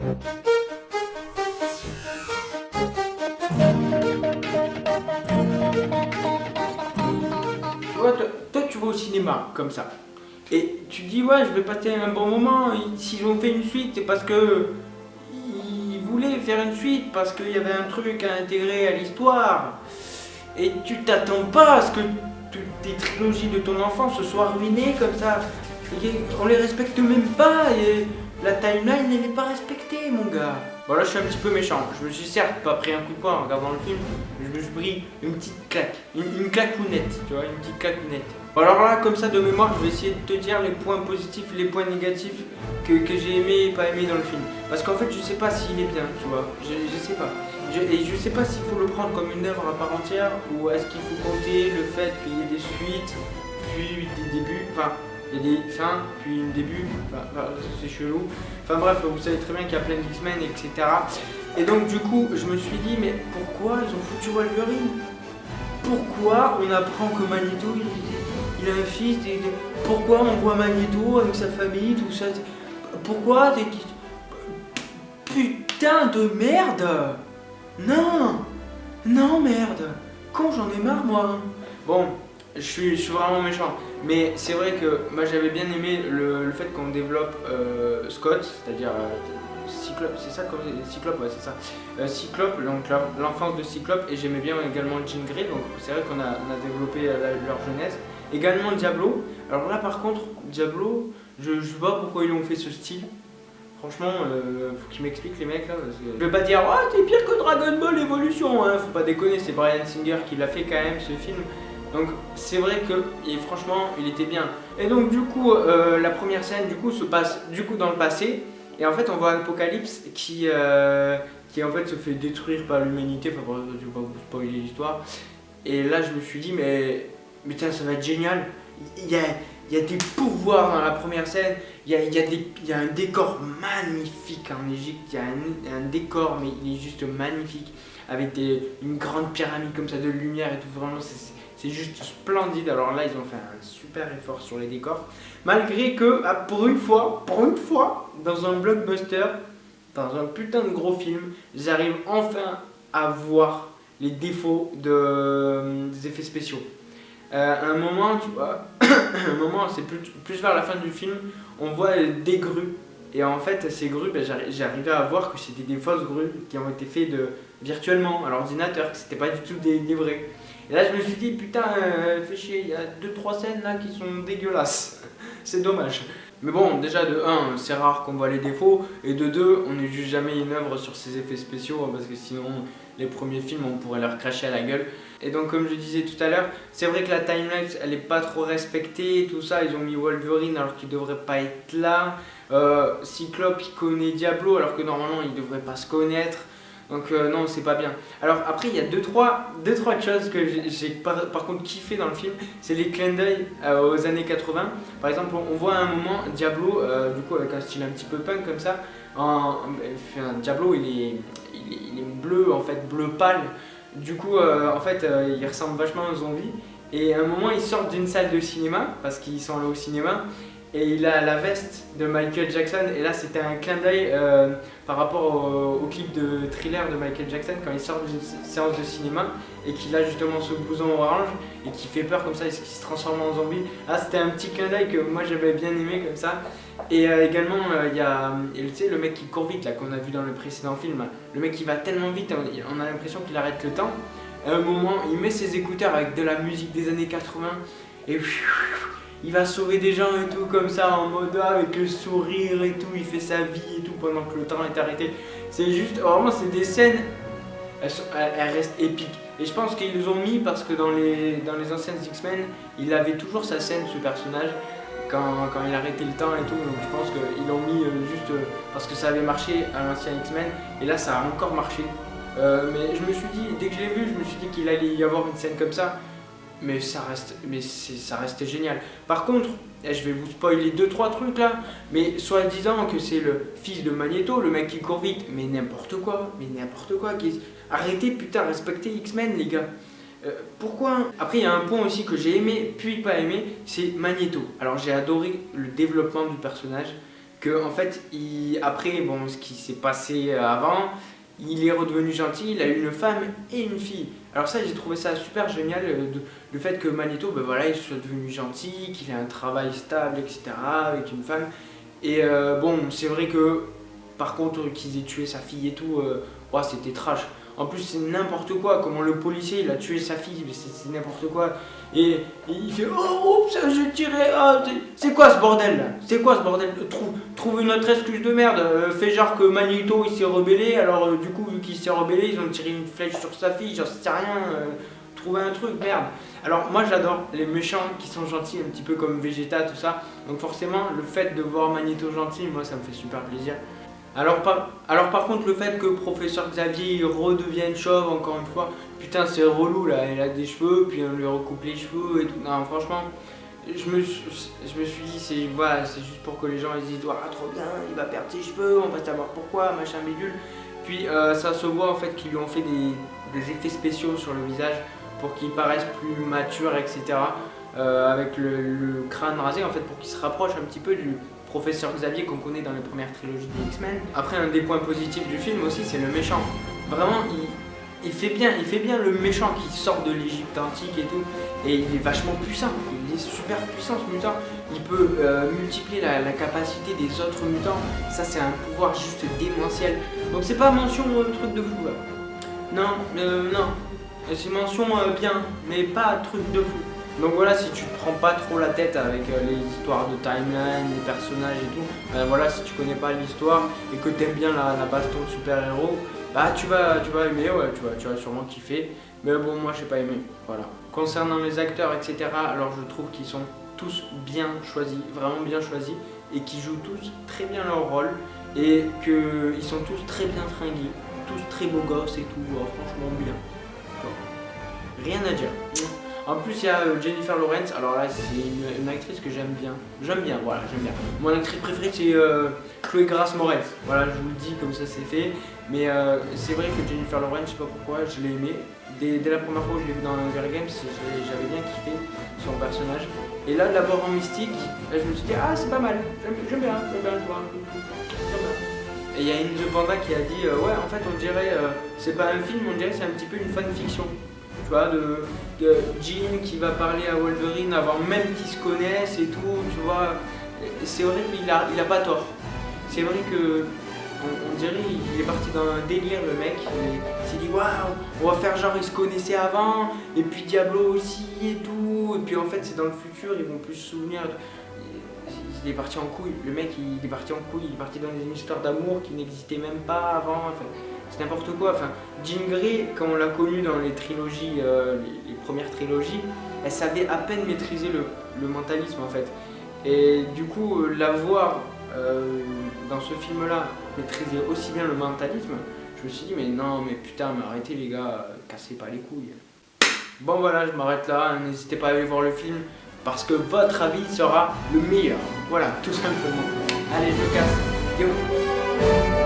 Tu vois, toi, tu vas au cinéma comme ça. Et tu dis, ouais, je vais passer un bon moment. S'ils ont fait une suite, c'est parce que ils voulaient faire une suite, parce qu'il y avait un truc à intégrer à l'histoire. Et tu t'attends pas à ce que toutes tes trilogies de ton enfance se soient ruinées comme ça. On les respecte même pas. Et la timeline, elle n'est pas respectée, mon gars. Bon, là, je suis un petit peu méchant. Je me suis certes pas pris un coup de poing en regardant le film, mais je me suis pris une petite claque. Une claquounette, tu vois, une petite claquounette. Bon, alors là, comme ça, de mémoire, je vais essayer de te dire les points positifs, les points négatifs que j'ai aimé et pas aimé dans le film. Parce qu'en fait, je sais pas s'il est bien, tu vois. Je sais pas. Et je sais pas s'il faut le prendre comme une œuvre à part entière ou est-ce qu'il faut compter le fait qu'il y ait des suites, puis des débuts, enfin, il y a des fins, puis un début, enfin, c'est chelou. Enfin bref, vous savez très bien qu'il y a plein d'X-Men, etc. Et donc du coup, je me suis dit, mais pourquoi ils ont foutu Wolverine? Pourquoi on apprend que Magneto, il a un fils pourquoi on voit Magneto avec sa famille, tout ça? Pourquoi putain de merde! Non! Non, merde! Quand j'en ai marre, moi! Bon, je suis vraiment méchant. Mais c'est vrai que moi j'avais bien aimé le fait qu'on développe Scott, c'est-à-dire Cyclope, c'est ça comme Cyclope, ouais, c'est ça. Cyclope, donc l'enfance de Cyclope, et j'aimais bien également Jean Grey, donc c'est vrai qu'on a développé leur jeunesse. Également Diablo. Alors là, par contre, Diablo, je sais pas pourquoi ils ont fait ce style. Franchement, faut qu'ils m'expliquent les mecs là. Parce que... Je vais pas dire, oh, t'es pire que Dragon Ball Evolution, hein. Faut pas déconner, c'est Bryan Singer qui l'a fait quand même ce film. Donc c'est vrai que, et franchement, il était bien. Et donc du coup, la première scène du coup se passe du coup dans le passé. Et en fait, on voit Apocalypse qui en fait se fait détruire par l'humanité. Enfin, je vais pas vous spoiler l'histoire. Et là, je me suis dit, mais putain, ça va être génial. Il y a des pouvoirs dans la première scène. Il y a un décor magnifique en Égypte. Il y a un décor, mais il est juste magnifique. Avec une grande pyramide comme ça de lumière et tout. Vraiment, c'est juste splendide. Alors là, ils ont fait un super effort sur les décors. Malgré que, pour une fois, dans un blockbuster, dans un putain de gros film, j'arrive enfin à voir les défauts des effets spéciaux. À un moment, tu vois, un moment, c'est plus vers la fin du film, on voit des grues. Et en fait, ces grues, j'arrivais à voir que c'était des fausses grues qui ont été faites virtuellement à l'ordinateur, que c'était pas du tout des vrais. Et là, je me suis dit, putain, fais chier, il y a 2-3 scènes là qui sont dégueulasses. C'est dommage. Mais bon, déjà de 1, c'est rare qu'on voit les défauts, et de 2, on ne juge jamais une œuvre sur ses effets spéciaux, parce que sinon, les premiers films, on pourrait leur cracher à la gueule. Et donc, comme je disais tout à l'heure, c'est vrai que la timeline, elle n'est pas trop respectée, tout ça, ils ont mis Wolverine alors qu'il ne devrait pas être là. Cyclope, il connaît Diablo alors que normalement, il ne devrait pas se connaître. Donc non, c'est pas bien. Alors après, il y a deux trois choses que j'ai par contre kiffé dans le film. C'est les clins d'œil aux années 80. Par exemple, on voit à un moment Diablo, du coup avec un style un petit peu punk comme ça. Diablo, il est bleu, en fait, bleu pâle. Du coup, en fait, il ressemble vachement à un zombie. Et à un moment, ils sortent d'une salle de cinéma, parce qu'ils sont allés au cinéma. Et il a la veste de Michael Jackson, et là c'était un clin d'œil par rapport au clip de Thriller de Michael Jackson quand il sort d'une séance de cinéma et qu'il a justement ce blouson orange et qui fait peur comme ça et qui se transforme en zombie. Là c'était un petit clin d'œil que moi j'avais bien aimé comme ça. Et également il y a tu sais, le mec qui court vite là qu'on a vu dans le précédent film, le mec qui va tellement vite, on a l'impression qu'il arrête le temps. À un moment il met ses écouteurs avec de la musique des années 80 et il va sauver des gens et tout comme ça en mode avec le sourire et tout, il fait sa vie et tout pendant que le temps est arrêté. C'est juste, vraiment c'est des scènes, elles restent épiques. Et je pense qu'ils les ont mis parce que dans les anciennes X-Men, il avait toujours sa scène, ce personnage, quand il arrêtait le temps et tout. Donc je pense qu'ils l'ont mis juste parce que ça avait marché à l'ancien X-Men et là ça a encore marché. Mais je me suis dit, dès que je l'ai vu, je me suis dit qu'il allait y avoir une scène comme ça. Mais ça restait génial. Par contre, je vais vous spoiler 2-3 trucs là, mais soi-disant que c'est le fils de Magneto, le mec qui court vite, mais n'importe quoi. Arrêtez putain, respectez X-Men les gars. Pourquoi? Après il y a un point aussi que j'ai aimé, puis pas aimé, c'est Magneto. Alors j'ai adoré le développement du personnage, que en fait, après, bon, ce qui s'est passé avant, il est redevenu gentil, il a eu une femme et une fille. Alors ça, j'ai trouvé ça super génial, le fait que Magneto, ben voilà, il soit devenu gentil, qu'il ait un travail stable, etc., avec une femme. Et bon, c'est vrai que, par contre, qu'ils aient tué sa fille et tout, ouais, c'était trash. En plus, c'est n'importe quoi, comment le policier, il a tué sa fille, c'est n'importe quoi. Et il fait oh, oups, j'ai tiré, oh, c'est quoi ce bordel là? C'est quoi ce bordel? Trouve une autre excuse de merde, fais genre que Magneto il s'est rebellé, alors du coup vu qu'il s'est rebellé, ils ont tiré une flèche sur sa fille, j'en sais rien, trouver un truc, merde. Alors moi j'adore les méchants qui sont gentils, un petit peu comme Vegeta, tout ça, donc forcément le fait de voir Magneto gentil, moi ça me fait super plaisir. Alors par contre le fait que Professeur Xavier il redevienne chauve encore une fois, putain c'est relou là, il a des cheveux, puis on lui recoupe les cheveux et tout. Non franchement, je me suis dit c'est voilà, c'est juste pour que les gens ils disent ah trop bien, il va perdre ses cheveux, on va savoir pourquoi, machin bidule. Puis ça se voit en fait qu'ils lui ont fait des effets spéciaux sur le visage pour qu'il paraisse plus mature, etc. Avec le crâne rasé en fait pour qu'il se rapproche un petit peu du Professeur Xavier qu'on connaît dans les premières trilogies des X-Men. Après un des points positifs du film aussi c'est le méchant. Vraiment il fait bien le méchant qui sort de l'Égypte antique et tout. Et il est vachement puissant, il est super puissant ce mutant. Il peut multiplier la capacité des autres mutants. Ça c'est un pouvoir juste démentiel. Donc c'est pas mention truc de fou là. Non, non. C'est mention bien, mais pas truc de fou. Donc voilà, si tu te prends pas trop la tête avec les histoires de timeline, les personnages et tout, voilà, si tu connais pas l'histoire et que t'aimes bien la baston de super-héros, bah tu vas aimer, ouais, tu vas sûrement kiffer. Mais bon, moi j'ai pas aimé, voilà. Concernant les acteurs, etc., alors je trouve qu'ils sont tous bien choisis, vraiment bien choisis, et qu'ils jouent tous très bien leur rôle, et qu'ils sont tous très bien fringués, tous très beaux gosses et tout, franchement bien. Rien à dire. En plus, il y a Jennifer Lawrence. Alors là, c'est une actrice que j'aime bien. Voilà, j'aime bien. Mon actrice préférée, c'est Chloé Grace Moretz. Voilà, je vous le dis comme ça, c'est fait. Mais c'est vrai que Jennifer Lawrence, je sais pas pourquoi, je l'ai aimée. Dès la première fois que je l'ai vue dans Hunger Games, j'avais bien kiffé son personnage. Et là, de la voir en mystique, là, je me suis dit, ah, c'est pas mal. J'aime bien, je vois. Et il y a une The Panda qui a dit, ouais, en fait, on dirait, c'est pas un film, on dirait c'est un petit peu une fanfiction. Tu vois, de Jean qui va parler à Wolverine avant même qu'ils se connaissent et tout, tu vois. C'est vrai qu'il a pas tort. C'est vrai que on dirait il est parti dans un délire le mec, il s'est dit waouh, on va faire genre ils se connaissaient avant, et puis Diablo aussi et tout, et puis en fait c'est dans le futur, ils vont plus se souvenir. Il est parti en couille, le mec il est parti en couille, il est parti dans une histoire d'amour qui n'existait même pas avant, enfin, c'est n'importe quoi. Enfin, Jean Grey, quand on l'a connue dans les trilogies, les premières trilogies, elle savait à peine maîtriser le mentalisme en fait. Et du coup, la voir dans ce film-là maîtriser aussi bien le mentalisme, je me suis dit mais non, mais putain, mais arrêtez les gars, cassez pas les couilles. Bon voilà, je m'arrête là, n'hésitez pas à aller voir le film parce que votre avis sera le meilleur. Voilà, tout simplement. Allez, je me casse. Yo.